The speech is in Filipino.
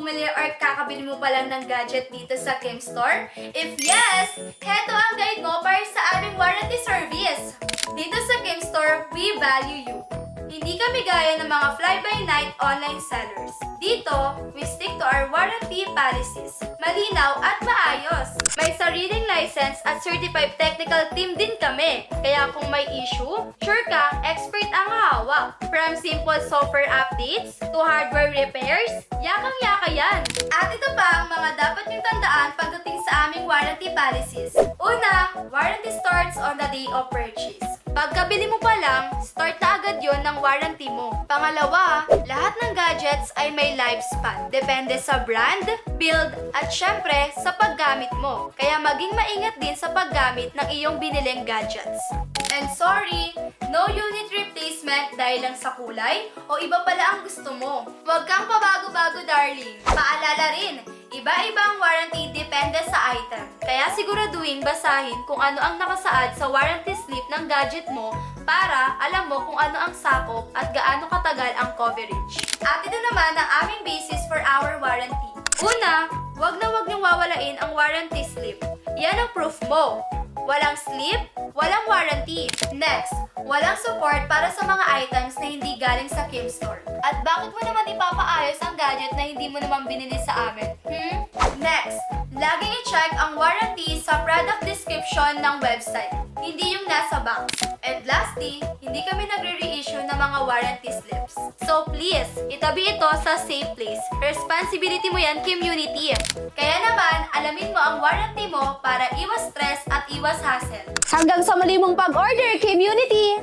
bumili or kakabili mo pa lang ng gadget dito sa Kimstore? If yes, heto ang guide mo para sa aming warranty service. Dito sa Kimstore, we value you. Hindi kami gaya ng mga fly-by-night online sellers. Dito, we stick to our warranty policies. Malinaw at maayos. May sariling license at certified technical team din kami. Kaya kung may issue, sure ka, expert ang hawak. From simple software updates to hardware repairs, yakang-yaka yan. At ito pa ang mga dapat niyong tandaan pagdating sa aming warranty policies. Una, warranty starts on the day of purchase. Pagkabili mo pa lang, start na agad yon ng warranty mo. Pangalawa, lahat ng gadgets ay may lifespan. Depende sa brand, build, at syempre sa paggamit mo. Kaya maging maingat din sa paggamit ng iyong biniling gadgets. And sorry, no unit replacement dahil lang sa kulay o iba pala ang gusto mo. Huwag kang pabago-bago darling. Paalala rin, iba-iba ang warranty depende sa item. Kaya siguraduhin basahin kung ano ang nakasaad sa warranty slip ng gadget mo para alam mo kung ano ang sakop at gaano katagal ang coverage. At ito naman ang aming basis for our warranty. Una, wag niyong wawalain ang warranty slip. Yan ang proof mo. Walang slip, walang warranty. Next, walang support para sa mga items na hindi galing sa Kimstore. At bakit mo naman ipapaayos ang gadget na hindi mo naman binili sa amin? Next, laging i-check ang warranty sa product description ng website, hindi yung nasa box. And lastly, hindi kami nagre-reissue ng mga warranty slips. So please, itabi ito sa safe place. Responsibility mo yan, community. Kaya naman, alamin mo ang warranty mo para iwas stress at iwas hassle. Hanggang sa muli mong pag-order, community!